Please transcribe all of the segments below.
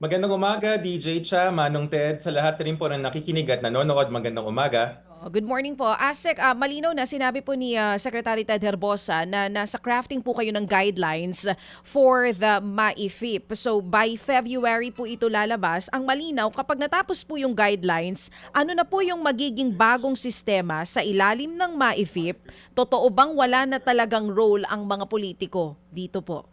Magandang umaga, DJ Cha, Manong Ted, sa lahat rin po na nakikinig at nanonood. Magandang umaga. Good morning po. ASEC, malinaw na sinabi po ni Secretary Ted Herbosa na nasa crafting po kayo ng guidelines for the MAIFIP. So by February po ito lalabas. Ang malinaw, kapag natapos po yung guidelines, ano na po yung magiging bagong sistema sa ilalim ng MAIFIP? Totoo bang wala na talagang role ang mga politiko dito po?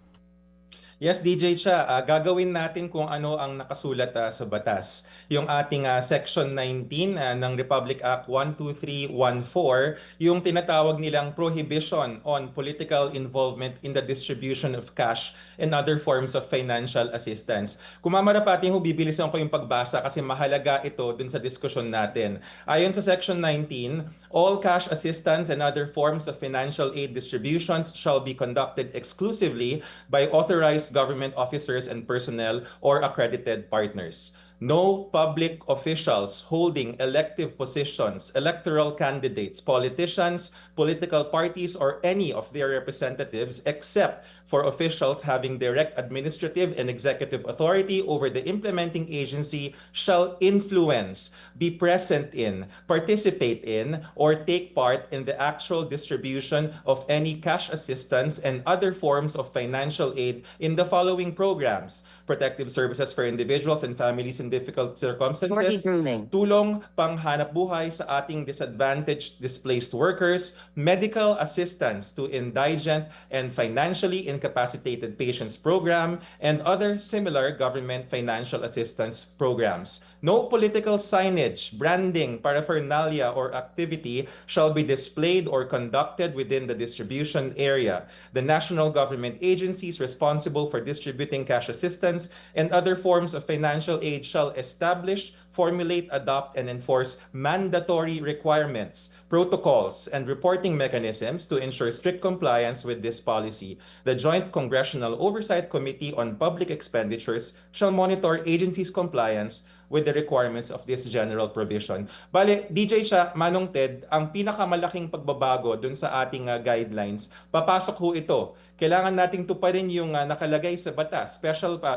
Yes, DJ Cha, gagawin natin kung ano ang nakasulat sa batas. Yung ating Section 19 ng Republic Act 12314, yung tinatawag nilang prohibition on political involvement in the distribution of cash and other forms of financial assistance. Kung mamarapati ho, bibilisan ko yung pagbasa kasi mahalaga ito dun sa diskusyon natin. Ayon sa Section 19, all cash assistance and other forms of financial aid distributions shall be conducted exclusively by authorized government officers and personnel or accredited partners. No public officials holding elective positions, electoral candidates, politicians, political parties, or any of their representatives, except for officials having direct administrative and executive authority over the implementing agency, shall influence, be present in, participate in, or take part in the actual distribution of any cash assistance and other forms of financial aid in the following programs: protective services for individuals and families in difficult circumstances, tulong panghanap buhay sa ating disadvantaged displaced workers, medical assistance to indigent and financially incapacitated patients program, and other similar government financial assistance programs. No political signage, branding, paraphernalia, or activity shall be displayed or conducted within the distribution area. The national government agencies responsible for distributing cash assistance and other forms of financial aid shall establish, formulate, adopt, and enforce mandatory requirements, protocols, and reporting mechanisms to ensure strict compliance with this policy. The Joint Congressional Oversight Committee on Public Expenditures shall monitor agencies' compliance with the requirements of this general provision. Bale, DJ siya, Manong Ted, ang pinakamalaking pagbabago dun sa ating guidelines, papasok ho ito. Kailangan nating tuparin yung nakalagay sa batas,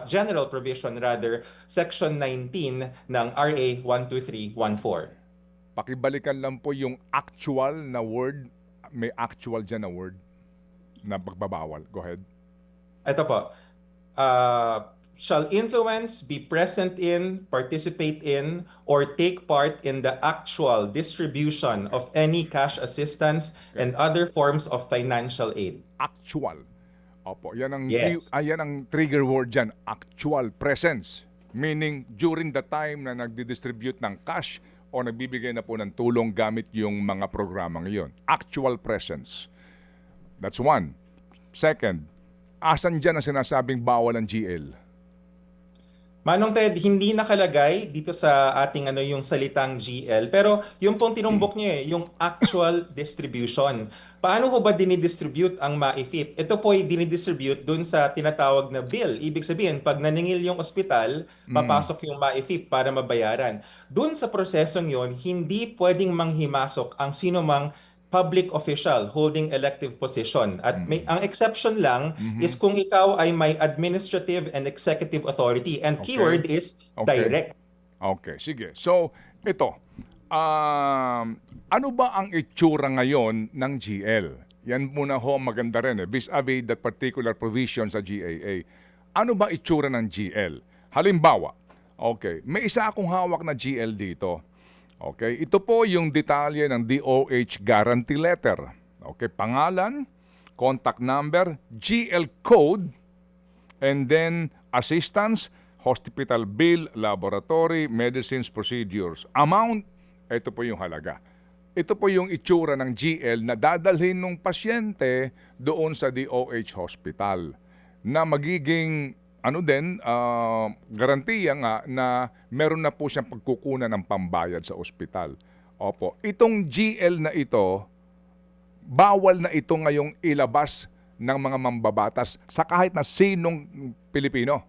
general provision rather, Section 19 ng RA 12314. Pakibalikan lang po yung actual na word. May actual dyan na word na pagbabawal. Go ahead. Ito po. Shall influence, be present in, participate in, or take part in the actual distribution of any cash assistance and other forms of financial aid. Actual. Opo, yan ang, Yes. yan ang trigger word dyan. Actual presence. Meaning, during the time na nagdi-distribute ng cash o nagbibigay na po ng tulong gamit yung mga programa ngayon. Actual presence. That's one. Second, asan dyan ang sinasabing bawal ang GL? Manong Ted, hindi nakalagay dito sa ating yung salitang GL, pero yung pong tinumbok niyo yung actual distribution. Paano ho ba dinidistribute ang MAIFIP? Ito po ay dinidistribute dun sa tinatawag na bill. Ibig sabihin, pag naningil yung ospital, papasok yung MAIFIP para mabayaran. Dun sa prosesong yon, hindi pwedeng manghimasok ang sino mang public official holding elective position. At ang exception lang is kung ikaw ay may administrative and executive authority. And Okay. keyword is Okay. direct. Okay, sige. So, ito. Ano ba ang itsura ngayon ng GL? Yan muna ho ang maganda rin vis-a-vis that particular provision sa GAA. Ano ba itsura ng GL? Halimbawa, okay, may isa akong hawak na GL dito. Okay, ito po yung detalye ng DOH guarantee letter. Okay, pangalan, contact number, GL code, and then assistance, hospital bill, laboratory, medicines, procedures. Amount, ito po yung halaga. Ito po yung itsura ng GL na dadalhin ng pasyente doon sa DOH hospital na magiging garantiya nga na meron na po siyang pagkukunan ng pambayad sa ospital. Opo, itong GL na ito, bawal na ito ngayong ilabas ng mga mambabatas sa kahit na sinong Pilipino.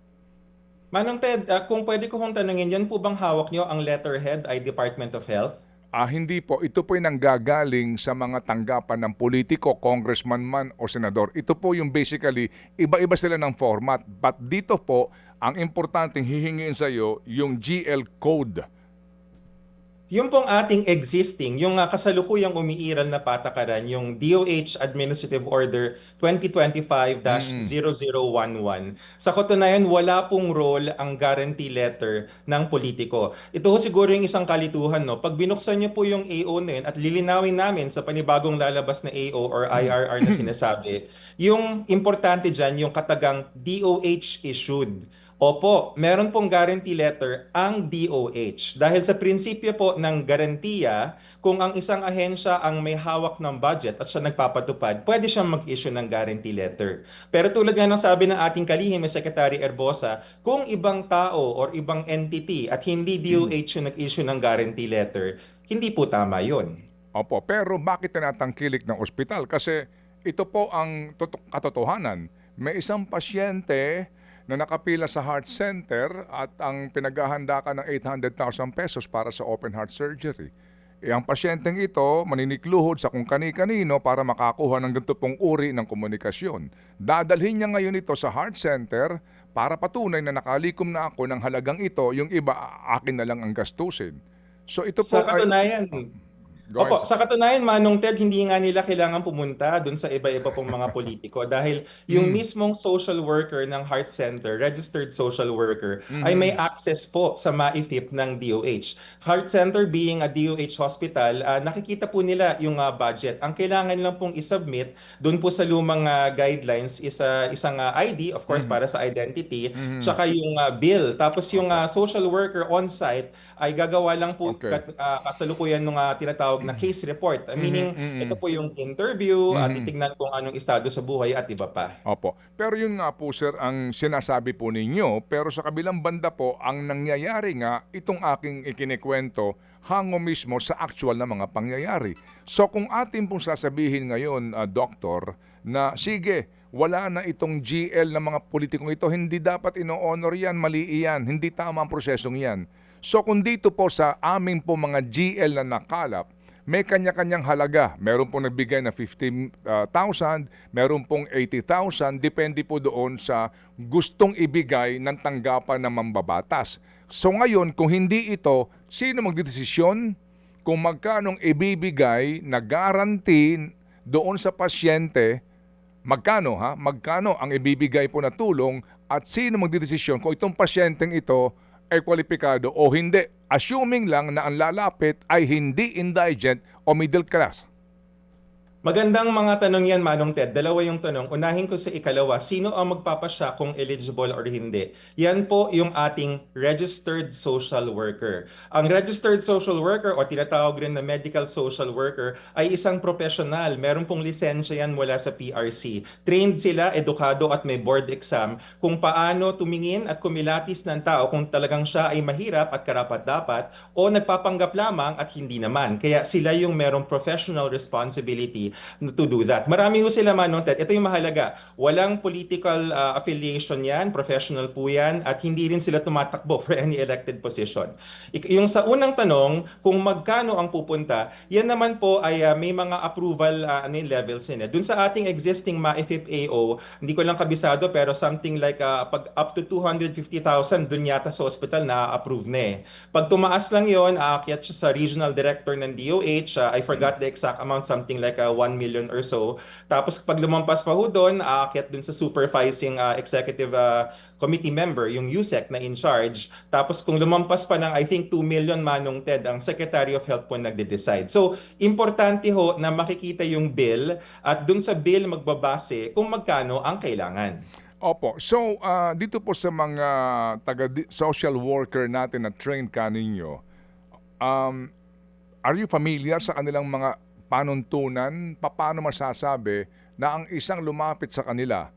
Manong Ted, kung pwede ko kong tanungin, yan po bang hawak nyo ang letterhead ay Department of Health? Hindi po. Ito po yung nanggagaling sa mga tanggapan ng politiko, congressman man o senador. Ito po yung basically, iba-iba sila ng format. But dito po, Ang importanteng hihingiin sa iyo yung GL code. Yung pong ating existing, yung kasalukuyang umiiral na patakaran, yung DOH Administrative Order 2025-0011. Sa katunayan, wala pong role ang guarantee letter ng politiko. Ito ho siguro yung isang kalituhan, no? Pag binuksan niyo po yung AO na yun at lilinawin namin sa panibagong lalabas na AO or IRR na sinasabi, yung importante dyan, yung katagang DOH issued. Opo, meron pong guarantee letter ang DOH. Dahil sa prinsipyo po ng garantiya, kung ang isang ahensya ang may hawak ng budget at siya nagpapatupad, pwede siyang mag-issue ng guarantee letter. Pero tulad nga ng sabi ng ating kalihim, Secretary Erbosa, kung ibang tao or ibang entity at hindi DOH yung nag-issue ng guarantee letter, hindi po tama yun. Opo, pero bakit tinatangkilik ng ospital? Kasi ito po ang katotohanan. May isang pasyente na nakapila sa heart center at ang pinaghahanda ka ng 800,000 pesos para sa open heart surgery. Ang pasyenteng ito maninikluhod sa kung kani-kanino para makakuha ng ganito pong uri ng komunikasyon. Dadalhin niya ngayon ito sa heart center para patunay na nakalikom na ako ng halagang ito, yung iba akin na lang ang gastusin. So ito po Sa katunayan, Go Opo, ahead. sa katunayan, Manong Ted, hindi nga nila kailangan pumunta doon sa iba-iba pong mga politiko dahil yung mismong social worker ng Heart Center, registered social worker, ay may access po sa MAIFIP ng DOH. Heart Center being a DOH hospital, nakikita po nila yung budget. Ang kailangan lang pong isubmit doon po sa lumang guidelines is isang ID, of course, para sa identity, tsaka yung bill. Tapos yung social worker on-site ay gagawa lang po Okay. kasalukuyan ng tinatawag na case report. Meaning, ito po yung interview, titignan kung anong estado sa buhay at iba pa. Opo. Pero yun nga po sir ang sinasabi po ninyo, pero sa kabilang banda po ang nangyayari nga itong aking ikinikwento hango mismo sa actual na mga pangyayari. So kung atin pong sasabihin ngayon, Doktor, na sige, wala na itong GL ng mga politikong ito, hindi dapat ino-honor yan, mali yan, hindi tama ang prosesong yan. So kung dito po sa aming po mga GL na nakalap, may kanya-kanyang halaga. Meron pong nagbigay na 15,000, meron pong 80,000, depende po doon sa gustong ibigay ng tanggapan ng mambabatas. So ngayon, kung hindi ito, sino magdedesisyon kung magkanong ibibigay na guarantee doon sa pasyente, magkano ang ibibigay po na tulong at sino magdedesisyon kung itong pasyenteng ito ay kwalipikado o hindi, assuming lang na ang lalapit ay hindi indigent o middle class. Magandang mga tanong yan, Manong Ted. Dalawa yung tanong. Unahin ko sa ikalawa, sino ang magpapasya kung eligible or hindi? Yan po yung ating registered social worker. Ang registered social worker o tinatawag rin na medical social worker ay isang professional. Meron pong lisensya yan mula sa PRC. Trained sila, edukado at may board exam kung paano tumingin at kumilatis ng tao kung talagang siya ay mahirap at karapat-dapat o nagpapanggap lamang at hindi naman. Kaya sila yung merong professional responsibility to do that. Marami ho sila, Manong Ted. Ito yung mahalaga. Walang political affiliation yan, professional po yan, at hindi rin sila tumatakbo for any elected position. Yung sa unang tanong, kung magkano ang pupunta, yan naman po ay may mga approval levels yun. Dun sa ating existing MAIFIP AO, hindi ko lang kabisado, pero something like pag up to 250,000, dun yata sa hospital na-approve na eh. Pag tumaas lang yon, aakyat siya sa regional director ng DOH, I forgot the exact amount, something like 1 million or so. Tapos pag lumampas pa ho doon, aakyat dun sa supervising executive committee member, yung USEC na in charge. Tapos kung lumampas pa ng I think 2 million, Manong Ted, ang Secretary of Health po nagde-decide. So, importante ho na makikita yung bill at dun sa bill magbabase kung magkano ang kailangan. Opo. So, dito po sa mga social worker natin na trained kaninyo, are you familiar sa kanilang mga panuntunan? Paano masasabi na ang isang lumapit sa kanila,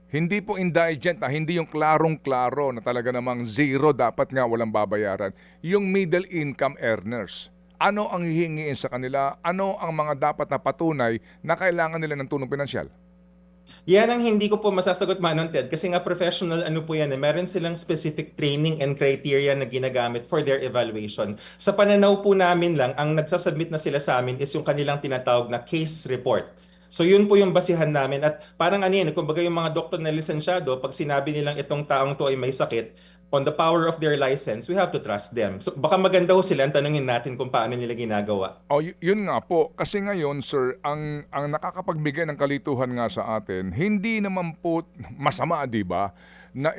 hindi po indigent, hindi yung klarong-klaro na talaga namang zero dapat nga walang babayaran, yung middle income earners. Ano ang hihingiin sa kanila? Ano ang mga dapat na patunay na kailangan nila ng tulong pinansyal? Yan ang hindi ko po masasagot, Manong Ted, kasi nga professional ano po yan, meron silang specific training and criteria na ginagamit for their evaluation. Sa pananaw po namin lang, ang nagsasubmit na sila sa amin is yung kanilang tinatawag na case report. So yun po yung basihan namin at parang ano yun, kumbaga yung mga doktor na lisensyado, pag sinabi nilang itong taong to ay may sakit, on the power of their license, we have to trust them. So baka maganda ho sila, tanungin natin kung paano nila ginagawa. Yun nga po. Kasi ngayon, sir, ang nakakapagbigay ng kalituhan nga sa atin, hindi naman po masama, di ba, na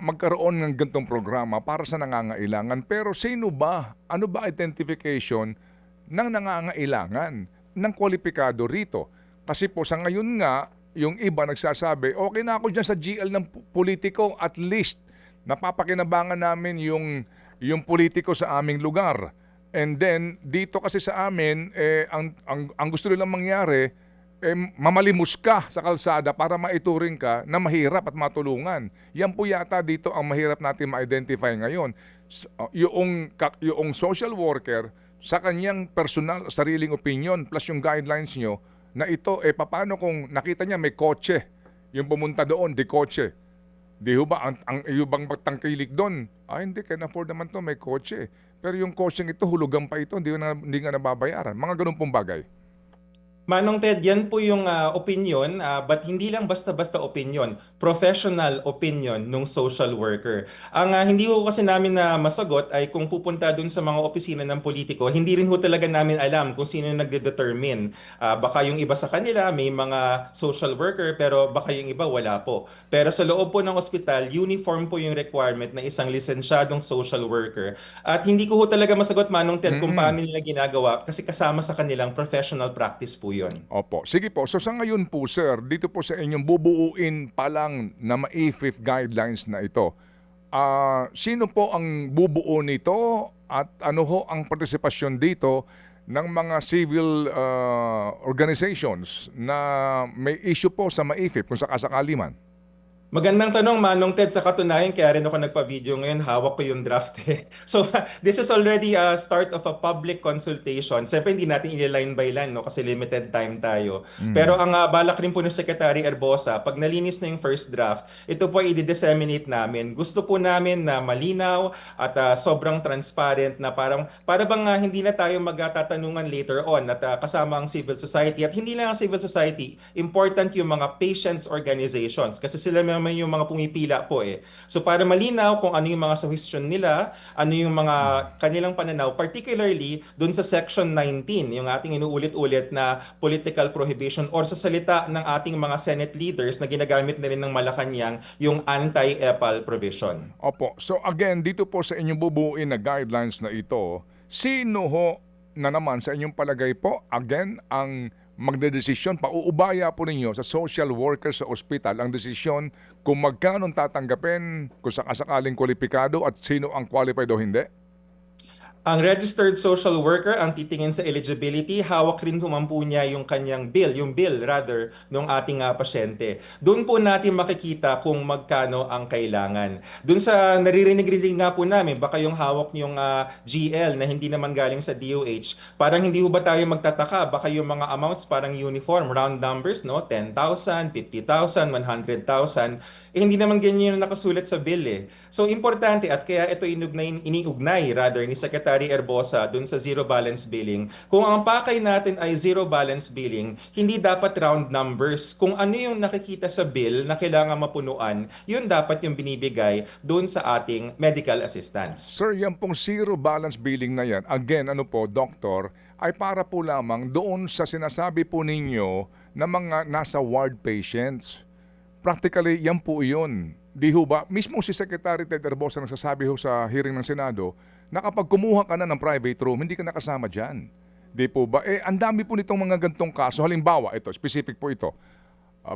magkaroon ng gantong programa para sa nangangailangan. Pero sino ba? Ano ba identification ng nangangailangan ng kwalipikado rito? Kasi po sa ngayon nga, yung iba nagsasabi, okay na ako dyan sa GL ng politiko, at least napapakinabangan namin yung politiko sa aming lugar. And then, dito kasi sa amin, ang gusto nilang mangyari, mamalimos ka sa kalsada para maituring ka na mahirap at matulungan. Yan po yata dito ang mahirap natin ma-identify ngayon. Yung social worker, sa kanyang personal, sariling opinion, plus yung guidelines nyo, na ito, paano kung nakita niya may kotse, yung pumunta doon, di kotse. Di ho ba, ang iyo bang tangkilik doon? Hindi, can afford naman to, may kotse. Pero yung kotseng ito, hulugan pa ito, hindi nga nababayaran. Mga ganun pong bagay. Manong Ted, yan po yung opinion, but hindi lang basta-basta opinion, professional opinion ng social worker. Ang hindi ko kasi namin na masagot ay kung pupunta dun sa mga opisina ng politiko, hindi rin ho talaga namin alam kung sino nagde-determine. Baka yung iba sa kanila may mga social worker, pero baka yung iba wala po. Pero sa loob po ng ospital, uniform po yung requirement na isang lisensyadong social worker. At hindi ko ho talaga masagot, Manong Ted, kung paano nila ginagawa kasi kasama sa kanilang professional practice po yun. Opo. Sige po. So sa ngayon po, sir, dito po sa inyong bubuuin pa lang na ma-IFIF guidelines na ito, sino po ang bubuo nito at ano ho ang partisipasyon dito ng mga civil organizations na may issue po sa ma-IFIF kung sakasakali man? Magandang tanong, Manong Ted. Sa katunayan, kaya rin ako nagpa-video ngayon, hawak ko yung draft eh. So, this is already a start of a public consultation. Siyempre, hindi natin i-line by line, no? Kasi limited time tayo. Pero ang balak rin po ng Secretary Erbosa, pag nalinis na yung first draft, ito po ay i-disseminate namin. Gusto po namin na malinaw at sobrang transparent na para bang hindi na tayo magtatanungan later on at kasama ang civil society. At hindi lang ang civil society, important yung mga patients organizations kasi sila naman yung mga pumipila po eh. So para malinaw kung ano yung mga suggestion nila, ano yung mga kanilang pananaw, particularly dun sa Section 19, yung ating inuulit-ulit na political prohibition or sa salita ng ating mga Senate leaders na ginagamit na rin ng Malacanang, yung anti-EPAL provision. Opo. So again, dito po sa inyong bubuuin na guidelines na ito, sino ho na naman sa inyong palagay po, again, ang magdedesisyon, pauubaya po ninyo sa social worker sa ospital ang desisyon kung magkano tatanggapin, kung sakasakaling kwalipikado at sino ang qualified o hindi? Ang registered social worker ang titingin sa eligibility, hawak rin naman po niya yung kanyang bill, yung bill rather, ng ating pasyente. Doon po natin makikita kung magkano ang kailangan. Doon sa naririnig-rinig nga po namin, baka yung hawak yung GL na hindi naman galing sa DOH, parang hindi ba tayo magtataka, baka yung mga amounts parang uniform, round numbers, no? 10,000, 50,000, 100,000. Hindi naman ganyan yung nakasulat sa bill eh. So importante at kaya ito iniugnay rather ni Secretary Erbosa dun sa zero balance billing. Kung ang pakay natin ay zero balance billing, hindi dapat round numbers. Kung ano yung nakikita sa bill na kailangan mapunuan, yun dapat yung binibigay dun sa ating medical assistance. Sir, yan pong zero balance billing na yan, again, ano po, doctor, ay para po lamang doon sa sinasabi po ninyo na mga nasa ward patients. Practically, yan po yun. Di ho ba? Mismo si Secretary Ted Erbosa nagsasabi ho sa hearing ng Senado na kapag kumuha ka na ng private room, hindi ka nakasama dyan. Di po ba? Ang dami po nitong mga gantong kaso. Halimbawa, ito, specific po ito.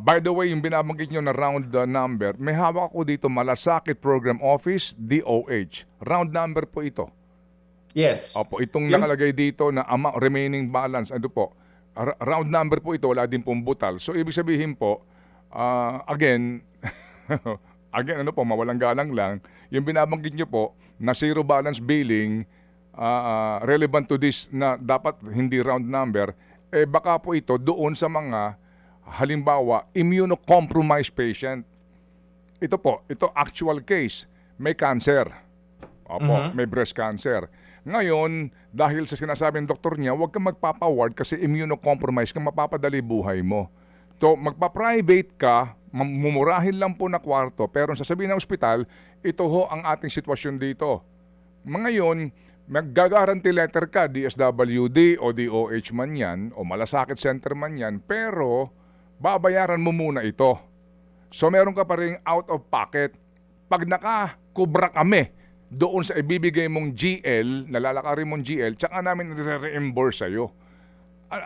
By the way, yung binabanggit nyo na round number, may hawak ako dito, Malasakit Program Office, DOH. Round number po ito. Yes. Opo, itong nakalagay dito na remaining balance, ano po, round number po ito, wala din pong butal. So, ibig sabihin po, again, ano po, mawalang galang lang, yung binabanggit nyo po na zero balance billing, relevant to this na dapat hindi round number, baka po ito doon sa mga, halimbawa, immunocompromised patient. Ito po, ito actual case, may cancer. Opo, may breast cancer. Ngayon, dahil sa sinasabing doktor niya, huwag kang magpapa-ward kasi immunocompromised ka, mapapadali buhay mo. So, magpa-private ka, mumurahin lang po na kwarto, pero sasabihin ng ospital, ito ho ang ating sitwasyon dito. Ngayon, mag-guarantee letter ka, DSWD o DOH man yan, o malasakit center man yan, pero babayaran mo muna ito. So, meron ka pa rin out of pocket. Pag nakakubra kami doon sa ibibigay mong GL, nalalakarin mong GL, tsaka namin nire-reimburse sa'yo.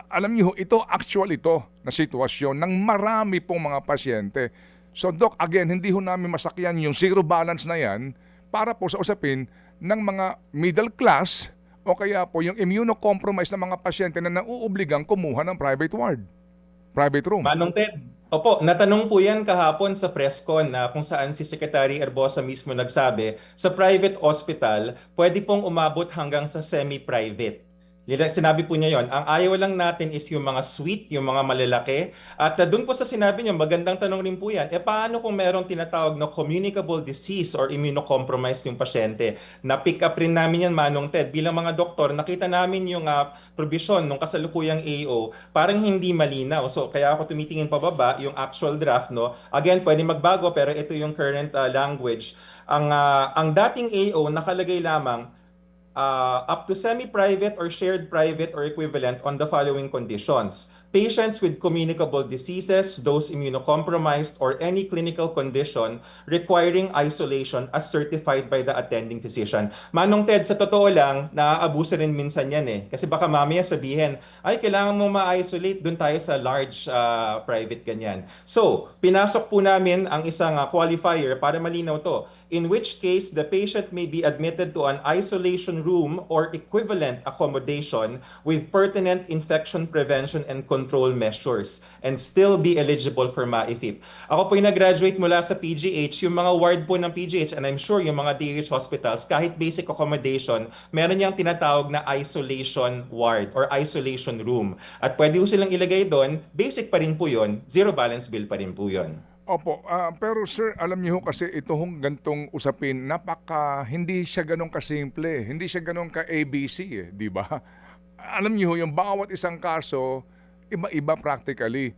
Alam niyo, ito actual ito na sitwasyon ng marami pong mga pasyente. So Doc, again, hindi ho namin masakyan yung zero balance na yan para po sa usapin ng mga middle class o kaya po yung immunocompromised na mga pasyente na nauobligang kumuha ng private ward, private room. Manong Ted, opo, natanong po yan kahapon sa presscon na kung saan si Secretary Herbosa mismo nagsabi, sa private hospital, pwede pong umabot hanggang sa semi-private. Sinabi po niya yon. Ang ayaw lang natin is yung mga suite, yung mga malalaki. At doon po sa sinabi niyo, magandang tanong rin po yan, paano kung merong tinatawag na communicable disease or immunocompromised yung pasyente? Na-pick up rin namin yan, Manong Ted. Bilang mga doktor, nakita namin yung provision ng kasalukuyang AO, parang hindi malinaw. So kaya ako tumitingin pababa yung actual draft. No? Again, pwede magbago pero ito yung current language. Ang dating AO nakalagay lamang, up to semi-private or shared private or equivalent on the following conditions. Patients with communicable diseases, those immunocompromised, or any clinical condition requiring isolation as certified by the attending physician. Manong Ted, sa totoo lang, naaabuso rin minsan yan eh. Kasi baka mamaya sabihin, ay, kailangan mo ma-isolate, dun tayo sa large private ganyan. So, pinasok po namin ang isang qualifier para malinaw to. In which case, the patient may be admitted to an isolation room or equivalent accommodation with pertinent infection prevention and control measures and still be eligible for MAIFIP. Ako po yung nag-graduate mula sa PGH, yung mga ward po ng PGH, and I'm sure yung mga DH hospitals, kahit basic accommodation, meron niyang tinatawag na isolation ward or isolation room. At pwede po silang ilagay doon, basic pa rin po yun, zero balance bill pa rin po yun. Opo, pero sir, alam niyo kasi ito hong gantong usapin, hindi siya ganun kasimple, hindi siya ganun ka-ABC di ba? Alam niyo yung bawat isang kaso, iba-iba practically.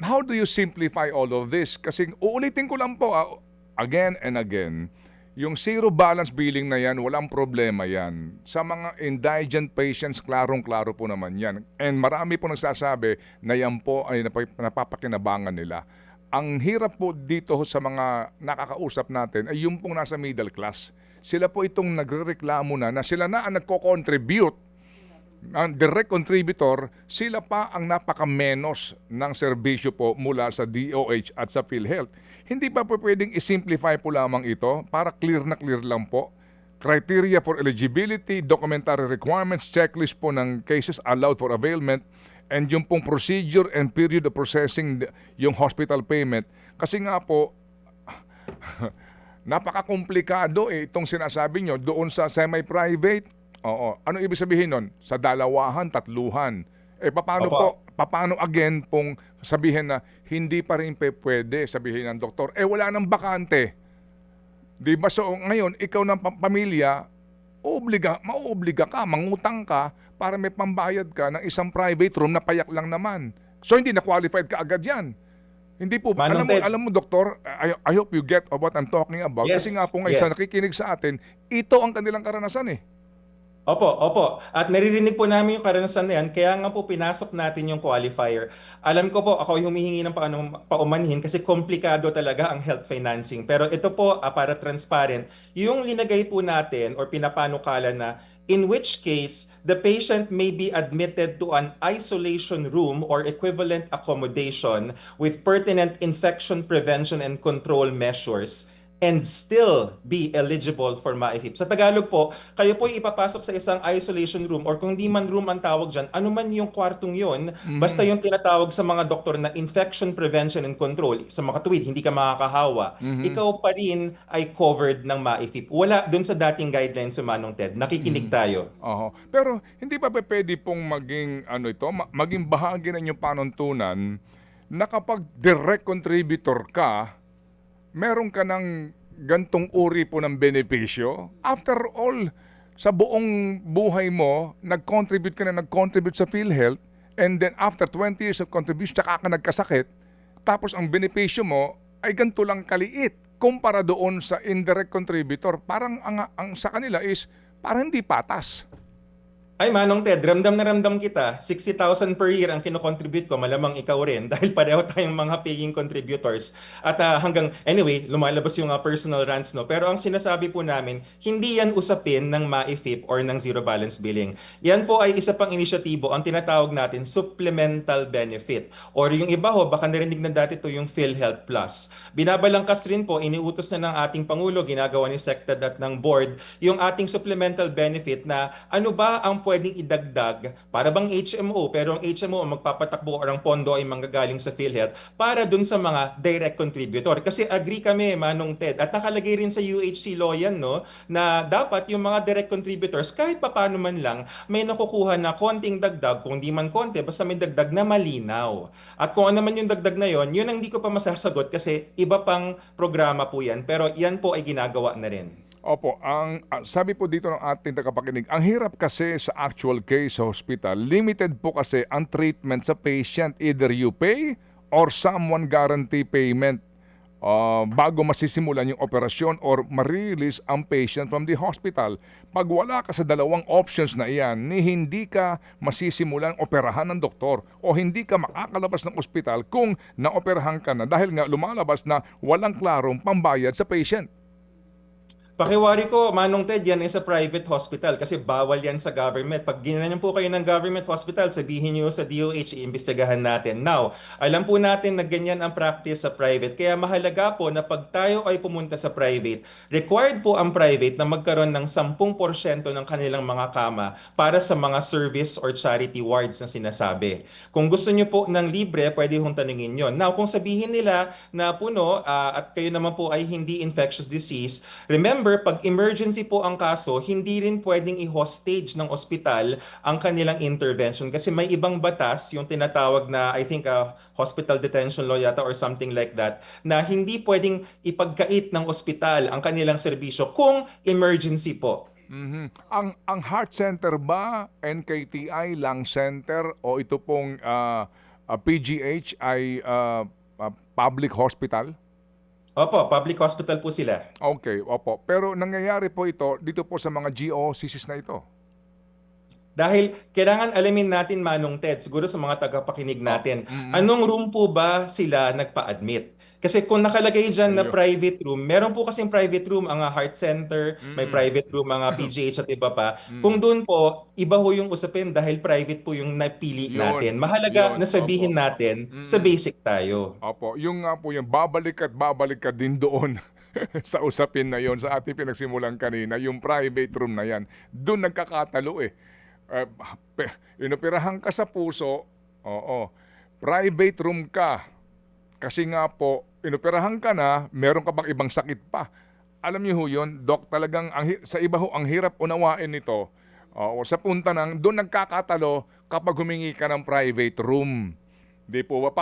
How do you simplify all of this? Kasi uulitin ko lang po, again and again, yung zero balance billing na yan, walang problema yan. Sa mga indigent patients, klarong-klaro po naman yan. And marami po nagsasabi na yan po ay napapakinabangan nila. Ang hirap po dito sa mga nakakausap natin ay yung pong nasa middle class. Sila po itong nagrereklamo na sila na ang nagko-contribute, ang direct contributor, sila pa ang napaka-menos ng serbisyo po mula sa DOH at sa PhilHealth. Hindi pa po pwedeng isimplify po lamang ito para clear na clear lang po. Criteria for eligibility, documentary requirements, checklist po ng cases allowed for availment, and yung pong procedure and period of processing yung hospital payment. Kasi nga po, napaka-komplikado itong sinasabi nyo doon sa semi-private. Oo. Ano ibig sabihin nun? Sa dalawahan, tatluhan. Paano Opo. po, paano again pong sabihin na hindi pa rin pwede sabihin ng doktor, wala nang bakante. Di ba? So ngayon, ikaw ng pamilya, mauobliga ka, mangutang ka para may pambayad ka ng isang private room na payak lang naman. So hindi na qualified ka agad yan. Hindi po, Manong Ted. alam mo doktor, I hope you get what I'm talking about. Yes, Kasi nga po ngayon yes. sa nakikinig sa atin, ito ang kanilang karanasan eh. Opo. At naririnig po namin yung karanasan na yan, kaya nga po pinasok natin yung qualifier. Alam ko po, ako yung humihingi ng paumanhin kasi komplikado talaga ang health financing. Pero ito po, para transparent, yung linagay po natin or pinapanukala na in which case the patient may be admitted to an isolation room or equivalent accommodation with pertinent infection prevention and control measures and still be eligible for MAIFIP. Sa Tagalog po, kayo po ipapasok sa isang isolation room or kung di man room ang tawag dyan, ano man yung kwartong yun, basta yung tinatawag sa mga doktor na infection prevention and control, sa mga tuwid, hindi ka makakahawa, ikaw pa rin ay covered ng MAIFIP. Wala dun sa dating guidelines sa Manong Ted. Nakikinig tayo. Oho. Pero hindi pa pwede pong maging maging bahagi ng inyong panuntunan na kapag direct contributor ka, meron ka ng gantong uri po ng benepisyo? After all, sa buong buhay mo, nag-contribute sa PhilHealth, and then after 20 years of contribution, tsaka ka nagkasakit, tapos ang benepisyo mo ay ganito lang kaliit kumpara doon sa indirect contributor. Parang ang sa kanila is parang hindi patas. Ay, Manong Ted, ramdam na ramdam kita. 60,000 per year ang kinocontribute ko. Malamang ikaw rin dahil pareho tayong mga paying contributors. At anyway, lumalabas yung personal rants, no? Pero ang sinasabi po namin, hindi yan usapin ng MAIFIP or ng zero balance billing. Yan po ay isa pang inisyatibo, ang tinatawag natin supplemental benefit. Or yung iba ho, baka narinig na dati to yung PhilHealth Plus. Binabalangkas rin po, iniutos na ng ating Pangulo, ginagawa ni SecTed at ng board, yung ating supplemental benefit na ano ba ang pwedeng idagdag para bang HMO, pero ang HMO ang magpapatakbo or ang pondo ay manggagaling sa PhilHealth para dun sa mga direct contributor. Kasi agree kami, Manong Ted, at nakalagay rin sa UHC law yan, no, na dapat yung mga direct contributors kahit papaano man lang may nakukuha na konting dagdag, kung di man konti, basta may dagdag na malinaw. At kung ano man yung dagdag na yon, yun ang hindi ko pa masasagot kasi iba pang programa po yan, pero yan po ay ginagawa na rin. Opo, sabi po dito ng ating tagapakinig, ang hirap kasi sa actual case sa hospital, limited po kasi ang treatment sa patient. Either you pay or someone guarantee payment bago masisimulan yung operasyon or ma-release ang patient from the hospital. Pag wala ka sa dalawang options na iyan, ni hindi ka masisimulan operahan ng doktor o hindi ka makakalabas ng ospital kung naoperahan ka na dahil nga lumalabas na walang klarong pambayad sa patient. Pakiwari ko, Manong Ted, yan ay sa private hospital kasi bawal yan sa government. Pag ginanyan po kayo ng government hospital, sabihin nyo sa DOH, iimbestigahan natin. Now, alam po natin na ganyan ang practice sa private. Kaya mahalaga po na pag tayo ay pumunta sa private, required po ang private na magkaroon ng 10% ng kanilang mga kama para sa mga service or charity wards na sinasabi. Kung gusto nyo po ng libre, pwede hong tanungin yun. Now, kung sabihin nila na puno at kayo naman po ay hindi infectious disease, remember, pag emergency po ang kaso, hindi rin pwedeng i-hostage ng ospital ang kanilang intervention kasi may ibang batas, yung tinatawag na, I think, hospital detention law yata or something like that, na hindi pwedeng ipagkait ng ospital ang kanilang serbisyo kung emergency po. Ang heart center ba, NKTI, lung center o ito pong PGH ay public hospital? Opo, public hospital po sila. Okay, opo. Pero nangyayari po ito dito po sa mga GOCCs na ito. Dahil kailangan alamin natin, Manong Ted, siguro sa mga tagapakinig natin, anong room po ba sila nagpa-admit? Kasi kung nakalagay dyan na private room, meron po kasing private room ang heart center, may private room ang PGH at iba pa. Kung doon po, iba ho yung usapin dahil private po yung napili natin. Mahalaga na sabihin natin sa basic tayo. Opo, yung nga po yung babalik ka din doon sa usapin na yon sa ating pinagsimulan kanina, yung private room na yan. Doon nagkakatalo eh. Inoperahan ka sa puso, oo, private room ka. Kasi nga po, inoperahan ka na, meron ka bang ibang sakit pa? Alam niyo ho yun, Doc, talagang sa iba ho, ang hirap unawain nito. Sa punta ng, doon nagkakatalo kapag humingi ka ng private room. Di po ba?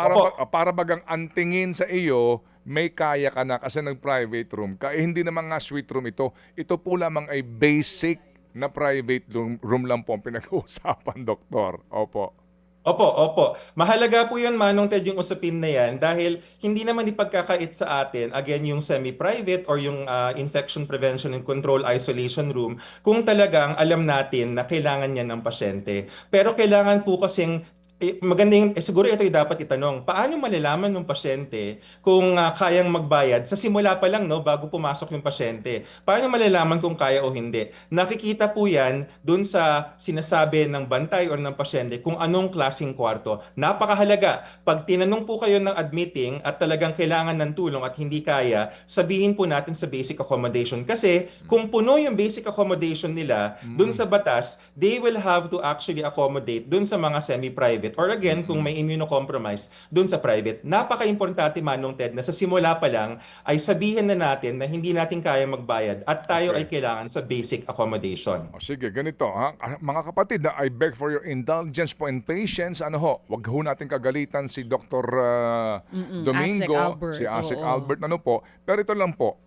Para bagang antingin sa iyo, may kaya ka na kasi nag-private room ka. Hindi naman nga suite room ito. Ito po lamang ay basic na private room lang po ang pinag-uusapan, Doktor. Opo. Opo. Mahalaga po yun, Manong Ted, yung usapin na yan dahil hindi naman ipagkakait sa atin, again, yung semi-private or yung infection prevention and control isolation room kung talagang alam natin na kailangan yan ng pasyente. Pero kailangan po kasing maganda yung, siguro ito yung dapat itanong, paano malalaman ng pasyente kung kayang magbayad sa simula pa lang, no, bago pumasok yung pasyente? Paano malalaman kung kaya o hindi? Nakikita po yan dun sa sinasabi ng bantay or ng pasyente kung anong klaseng kwarto. Napakahalaga. Pag tinanong po kayo ng admitting at talagang kailangan ng tulong at hindi kaya, sabihin po natin sa basic accommodation. Kasi kung puno yung basic accommodation nila dun sa batas, they will have to actually accommodate dun sa mga semi-private. Or again, kung may immunocompromised dun sa private, napaka-importante, Manong Ted, na sa simula pa lang ay sabihin na natin na hindi natin kaya magbayad at tayo ay kailangan sa basic accommodation. Sige, ganito ha. Mga kapatid, I beg for your indulgence po and patience. Ano ho, wag ho natin kagalitan si Dr. Domingo, Asek Albert, si Asek oo. Albert, ano po. Pero ito lang po,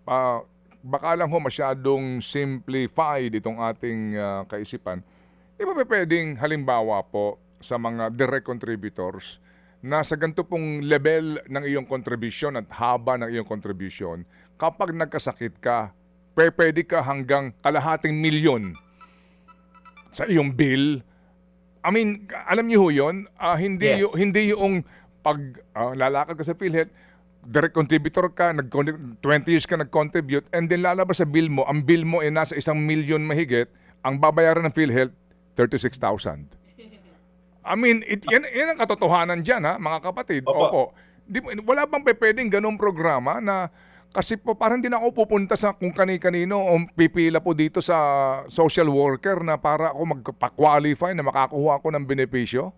baka lang ho masyadong simplified itong ating kaisipan. Di ba pwedeng halimbawa po sa mga direct contributors na sa ganito pong level ng iyong contribution at haba ng iyong contribution, kapag nagkasakit ka, pwede ka hanggang kalahating milyon sa iyong bill. I mean, alam niyo ho yun, hindi, Yes. hindi yung pag lalakad ka sa PhilHealth, direct contributor ka, 20 years ka nag-contribute, and then lalabas sa bill mo, ang bill mo ay nasa 1,000,000 mahigit, ang babayaran ng PhilHealth, 36,000. I mean, yan ang katotohanan dyan, ha, mga kapatid. Opo. Opo. Wala bang pwedeng ganung programa na, kasi po parang din ako pupunta sa kung kani-kanino o pipila po dito sa social worker na para ako magpa-qualify na makakuha ako ng benepisyo?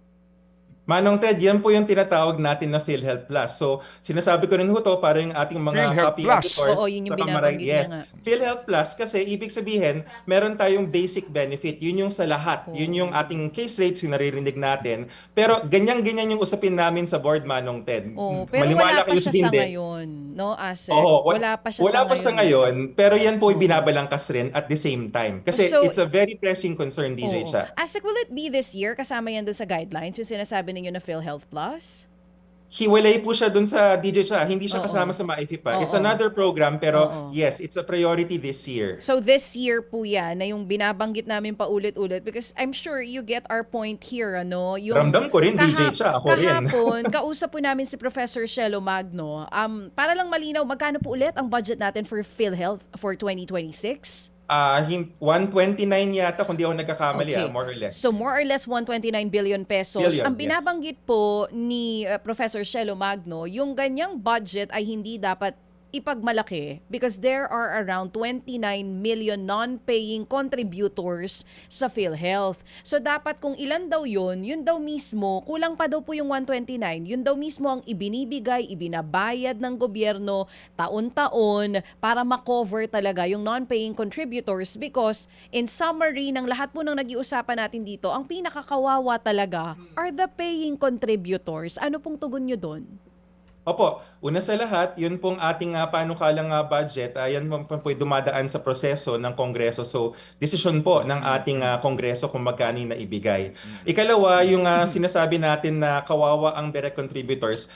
Manong Ted, yan po yung tinatawag natin na PhilHealth Plus. So, sinasabi ko rin ho to para yung ating mga PhilHealth copy Plus. editors. Oo, yun yung baka binabanggit niya yes. nga. PhilHealth Plus kasi ibig sabihin, meron tayong basic benefit. Yun yung sa lahat. Yun yung ating case rates yung naririnig natin. Pero ganyan-ganyan yung usapin namin sa board, Manong Ted. Pero Maniwala wala pa kayo siya sa hindi. ngayon, no, Asek? Oo, wala pa siya wala sa pa sa ngayon, pero yan po ay binabalangkas rin at the same time. Kasi So, it's a very pressing concern, DJ Oo. Cha. Asek, will it be this year? Kasama yan doon sa guidelines, yung sinasabi ninyo na PhilHealth Plus? Hiwalay po siya dun sa DJ Cha. Hindi siya Oo. kasama sa MAIFI pa. It's Oo. another program, pero Oo. yes, it's a priority this year. So this year po yan, na yung binabanggit namin paulit-ulit, because I'm sure you get our point here, ano? Yung Ramdam ko rin, DJ Cha. Ako rin. kahapon, kausap po namin si Professor Shelo Magno. Para lang malinaw, magkano po ulit ang budget natin for PhilHealth for 2026? 129 yata, kung di ako nagkakamali, Okay. more or less. So more or less 129 billion pesos. Billion, Ang yes. binabanggit po ni Professor Shelo Magno, yung ganyang budget ay hindi dapat ipagmalaki because there are around 29 million non-paying contributors sa PhilHealth. So dapat kung ilan daw yun daw mismo, kulang pa daw po yung 129, yun daw mismo ang ibinibigay, ibinabayad ng gobyerno taon-taon para makover talaga yung non-paying contributors, because in summary ng lahat po ng nag-iusapan natin dito, ang pinakakawawa talaga are the paying contributors. Ano pong tugon nyo doon? Opo, una sa lahat, yun pong ating panukalang budget, yan po dumadaan sa proseso ng Kongreso. So, desisyon po ng ating Kongreso kung magkano na ibigay. Ikalawa, yung sinasabi natin na kawawa ang direct contributors.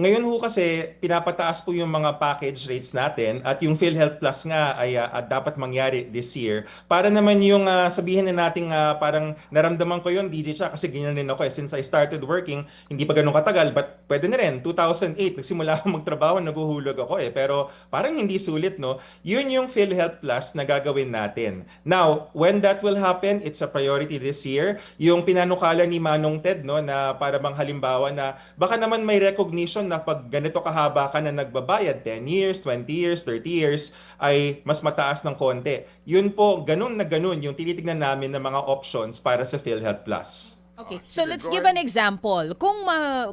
Ngayon ho kasi, pinapataas po yung mga package rates natin at yung PhilHealth Plus nga ay dapat mangyari this year. Para naman yung sabihin na natin parang naramdaman ko yun, DJ Cha, kasi ganyan rin ako since I started working, hindi pa ganun katagal, but pwede na rin, 2008, nagsimula akong magtrabaho, naguhulog ako pero parang hindi sulit, no? Yun yung PhilHealth Plus na gagawin natin. Now, when that will happen, it's a priority this year. Yung pinanukala ni Manong Ted, no, na para bang halimbawa na baka naman may recognition na pag ganito kahaba ka na nagbabayad, 10 years, 20 years, 30 years, ay mas mataas ng konti. Yun po, ganun na ganun yung tinitignan namin ng mga options para sa PhilHealth Plus. Okay. So sige, let's go give ahead. an example.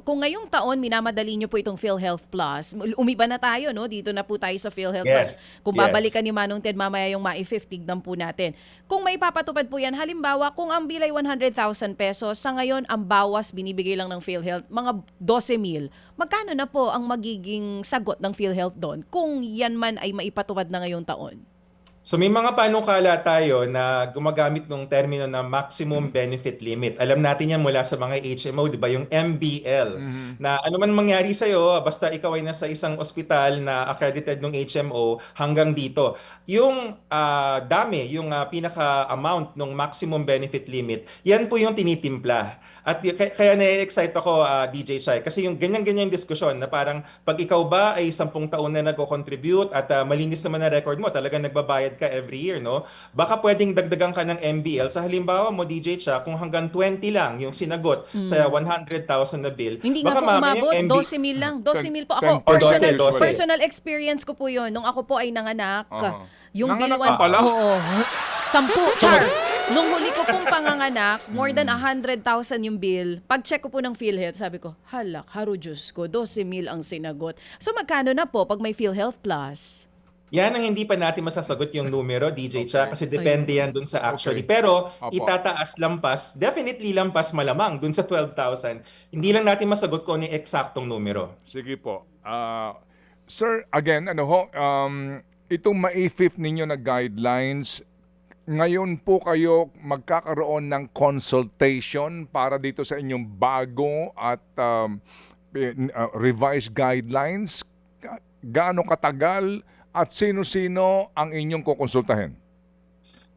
Kung ngayong taon minamadali niyo po itong PhilHealth Plus, umiba na tayo, no? Dito na po tayo sa PhilHealth Plus. Yes, Kung yes. babalikan ni Manong Ted mamaya yung MAIFIF, tignan po natin. Kung may papatupad po yan, halimbawa, kung ang bill ay 100,000 pesos, sa ngayon ang bawas binibigay lang ng PhilHealth, mga 12,000. Magkano na po ang magiging sagot ng PhilHealth doon kung yan man ay maipatupad na ngayong taon? So may mga panukala tayo na gumagamit ng termino na maximum benefit limit. Alam natin yan mula sa mga HMO, di ba? Yung MBL. Na ano man mangyari sa'yo, basta ikaw ay nasa isang ospital na accredited ng HMO hanggang dito. Yung dami, yung pinaka-amount ng maximum benefit limit, yan po yung tinitimpla. At kaya na-excite ako, DJ Shai, kasi yung ganyan-ganyan diskusyon na parang pag ikaw ba ay 10 taon na nag-contribute at malinis naman na record mo, talagang nagbabayad ka every year, no? Baka pwedeng dagdagan ka ng MBL. Sa halimbawa mo, DJ Cha, kung hanggang 20 lang yung sinagot sa 100,000 na bill, Hindi baka nga po mamaya umabot, yung 12,000 lang. 12,000 po ako. 10, Personal, 12. personal experience ko po yun. Nung ako po ay nanganak, yung bill Nanganak ka pala? Oo. 10, char! Nung huli ko pong panganganak, more than 100,000 yung bill. Pag-check ko po ng PhilHealth, sabi ko, halak, haro Diyos ko, 12,000 ang sinagot. So magkano na po pag may PhilHealth Plus? Yan ang hindi pa natin masasagot yung numero, DJ Cha, kasi depende yan dun sa actually. Okay. Pero Opo. itataas lampas, definitely lampas malamang dun sa 12,000. Hindi lang natin masagot kung ano yung eksaktong numero. Sige po. Sir, again, itong ma-fifth ninyo na guidelines, ngayon po kayo magkakaroon ng consultation para dito sa inyong bago at revised guidelines. Gaano katagal at sino-sino ang inyong kukonsultahin?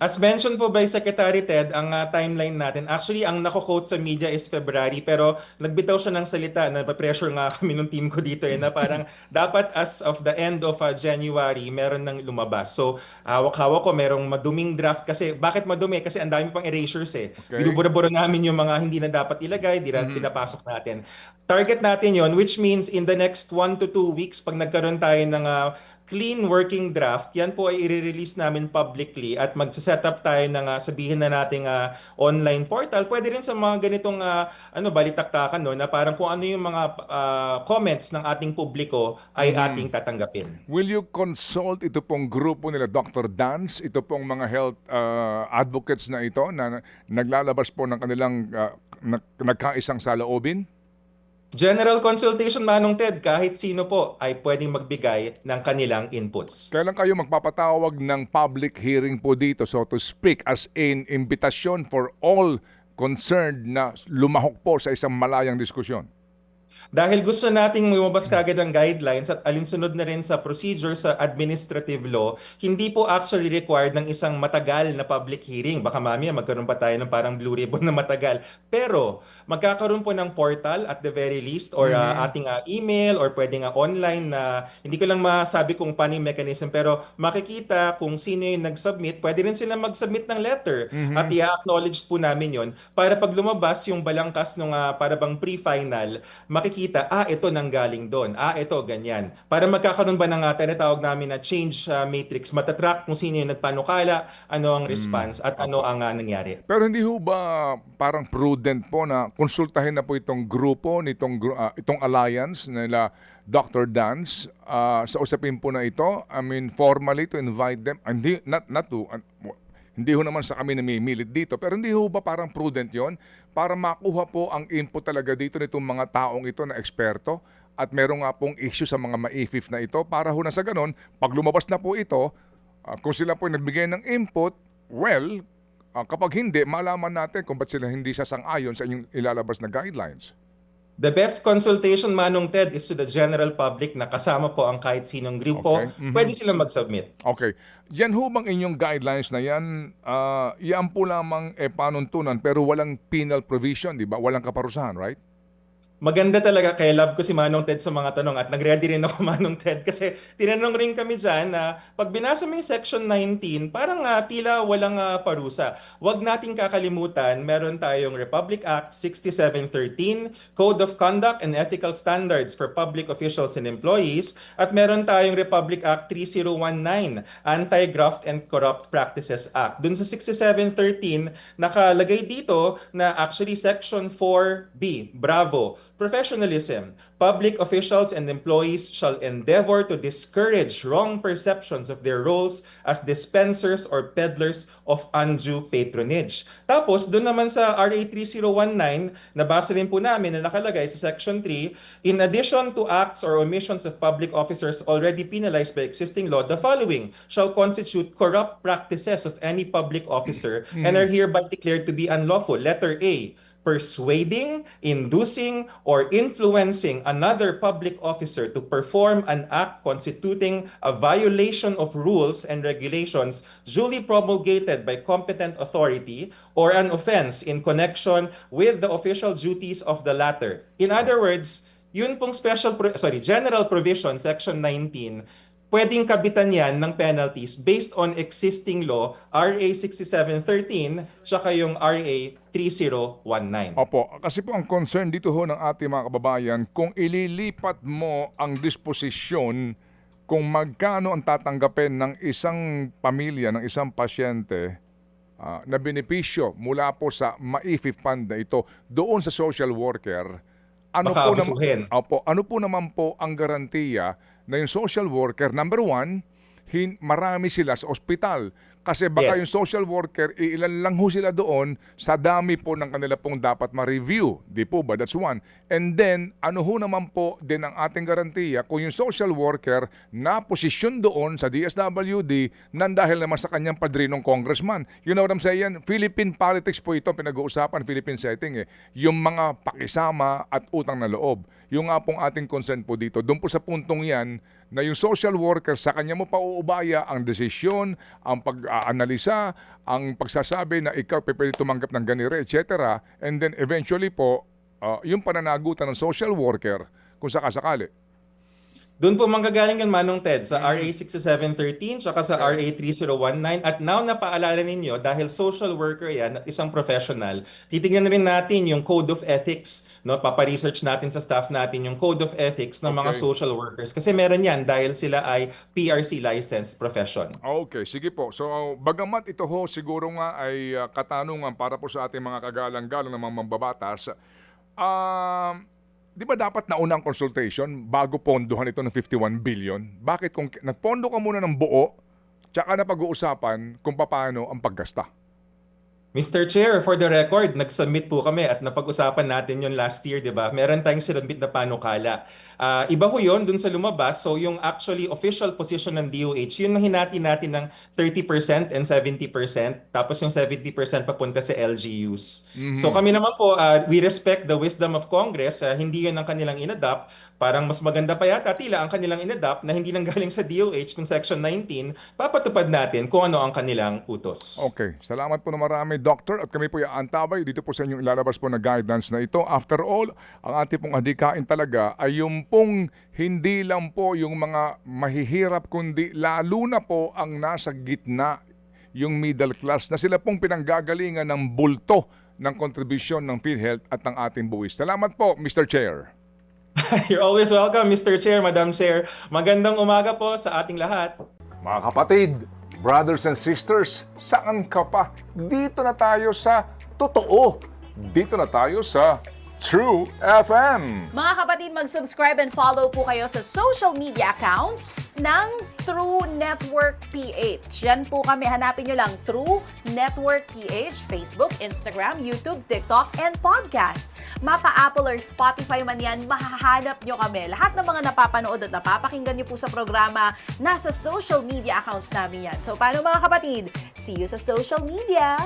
As mentioned po by Secretary Ted, ang timeline natin, actually ang nako-quote sa media is February, pero nagbitaw siya ng salita na pressure nga kami ng team ko dito na parang dapat as of the end of January, meron nang lumabas. So hawak-hawak ko, merong maduming draft kasi, bakit madumi? Kasi ang dami pang erasures eh. Okay. Binubura-bura namin yung mga hindi na dapat ilagay, di na pinapasok natin. Target natin yon, which means in the next 1 to 2 weeks, pag nagkaroon tayo ng clean working draft, yan po ay i-release namin publicly at mag-set up tayo ng sabihin na nating online portal. Pwede rin sa mga ganitong balitaktakan no, na parang kung ano yung mga comments ng ating publiko ay ating tatanggapin. Will you consult ito pong grupo nila Dr. Dance, ito pong mga health advocates na ito na naglalabas po ng kanilang nagkaisang saloobin? General consultation, Manong Ted, kahit sino po ay pwedeng magbigay ng kanilang inputs. Kailan kayo magpapatawag ng public hearing po dito, so to speak, as in invitation for all concerned na lumahok po sa isang malayang diskusyon? Dahil gusto nating lumabas kagad ang guidelines at alinsunod na rin sa procedure sa administrative law, hindi po actually required ng isang matagal na public hearing. Baka mamaya magkaroon pa tayo ng parang blue ribbon na matagal. Pero magkakaroon po ng portal at the very least or ating email or pwede nga online na hindi ko lang masabi kung paano yung mechanism pero makikita kung sino yung nag-submit. Pwede rin sila mag-submit ng letter at i-acknowledge po namin yon para pag lumabas yung balangkas nung para bang pre-final, makikita, ito nanggaling doon. Ito, ganyan. Para magkakaroon ba ng tinatawag namin na change matrix, matatrack kung sino yung nagpanukala, ano ang response, at ano ang nangyari. Pero hindi ho ba parang prudent po na konsultahin na po itong grupo, itong alliance nila Dr. Dance sa usapin po na ito? I mean, formally to invite them, hindi, hindi ho naman sa kami namimilit dito, pero hindi ho ba parang prudent yon para makuha po ang input talaga dito nitong mga taong ito na eksperto at meron nga pong issue sa mga ma-IFIF na ito para ho na sa ganon, pag lumabas na po ito, kung sila po nagbigay ng input, well, kapag hindi, malaman natin kung ba't sila hindi sasang-ayon sa inyong ilalabas na guidelines. The best consultation, Manong Ted, is to the general public na kasama po ang kahit sinong grupo. Okay. Pwede silang mag-submit. Okay. Yan ho bang inyong guidelines na yan, yan po lamang panuntunan pero walang penal provision, di ba? Walang kaparusahan, right? Maganda talaga, kaya love ko si Manong Ted sa mga tanong at nag-ready rin ako Manong Ted kasi tinanong rin kami dyan na pag binasa mo yung Section 19, parang tila walang parusa. Huwag nating kakalimutan, meron tayong Republic Act 6713, Code of Conduct and Ethical Standards for Public Officials and Employees, at meron tayong Republic Act 3019, Anti-Graft and Corrupt Practices Act. Dun sa 6713, nakalagay dito na actually Section 4B, Bravo, professionalism. Public officials and employees shall endeavor to discourage wrong perceptions of their roles as dispensers or peddlers of undue patronage. Tapos, doon naman sa RA 3019, nabasa rin po namin na nakalagay sa Section 3, in addition to acts or omissions of public officers already penalized by existing law, the following shall constitute corrupt practices of any public officer and are hereby declared to be unlawful. Letter A, persuading, inducing, or influencing another public officer to perform an act constituting a violation of rules and regulations duly promulgated by competent authority or an offense in connection with the official duties of the latter. In other words, yun pong general provision, Section 19, pwedeng kabitan yan ng penalties based on existing law, RA 6713, tsaka yung RA 3019. Opo, kasi po ang concern dito ho ng ating mga kababayan, kung ililipat mo ang disposisyon kung magkano ang tatanggapin ng isang pamilya, ng isang pasyente na benepisyo mula po sa ma-IFIF fund na ito doon sa social worker, Baka abusuhin. ano po naman po ang garantiya na yung social worker, number one, marami sila sa ospital. Kasi baka Yes. yung social worker, ilan lang ho sila doon sa dami po ng kanila pong dapat ma-review. Di po ba? That's one. And then, ano ho naman po din ang ating garantiya kung yung social worker na posisyon doon sa DSWD nang dahil naman sa kanyang padrinong congressman. You know what I'm saying? Philippine politics po ito, pinag-uusapan, Philippine setting eh. Yung mga pakisama at utang na loob. Yung nga pong ating concern po dito, doon po sa puntong yan, na yung social worker sa kanya mo pauubaya ang desisyon, ang pag-aanalisa, ang pagsasabi na ikaw pwede tumanggap ng ganire, etc. And then eventually po, yung pananagutan ng social worker kung sakasakali. Doon po manggagaling yan, Manong Ted, sa RA 6713 tsaka sa RA 3019. At now napaalala ninyo, dahil social worker yan at isang professional, titingnan rin natin yung Code of Ethics. No? Paparesearch natin sa staff natin yung Code of Ethics ng mga Okay. social workers. Kasi meron yan dahil sila ay PRC licensed profession. Okay, sige po. So, bagamat ito ho siguro nga ay katanungan para po sa ating mga kagalang-galang ng mga mambabatas, di ba dapat nauna ang consultation bago pondohan ito ng 51 billion? Bakit kung nagpondo ka muna ng buo, tsaka na pag-uusapan kung paano ang paggasta? Mr. Chair, for the record, nag-submit po kami at napag-usapan natin yun last year, di ba? Meron tayong sinubmit na panukala. Iba ho yun dun sa lumabas. So yung actually official position ng DOH, yun na hinati natin ng 30% and 70%. Tapos yung 70% papunta sa LGUs. So kami naman po, we respect the wisdom of Congress. Hindi yun ang kanilang inadapt. Parang mas maganda pa yata tila ang kanilang inadapt na hindi nang galing sa DOH ng Section 19, papatupad natin kung ano ang kanilang utos. Okay, salamat po na marami, Doctor. At kami po aantabay dito po sa inyong ilalabas po na guidance na ito. After all, ang ating pong adhikain talaga ay yung pong hindi lang po yung mga mahihirap, kundi lalo na po ang nasa gitna, yung middle class, na sila pong pinanggagalingan ng bulto ng kontribusyon ng PhilHealth at ng ating buwis. Salamat po, Mr. Chair. You're always welcome, Mr. Chair, Madam Chair. Magandang umaga po sa ating lahat. Mga kapatid, brothers and sisters, saan ka pa? Dito na tayo sa totoo. Dito na tayo sa True FM. Mga kapatid, mag-subscribe and follow po kayo sa social media accounts ng True Network PH. Yan po kami, hanapin nyo lang True Network PH, Facebook, Instagram, YouTube, TikTok, and podcast. Mapa Apple or Spotify man yan, mahahanap nyo kami. Lahat ng mga napapanood at napapakinggan nyo po sa programa, nasa social media accounts namin yan. So paano mga kapatid? See you sa social media!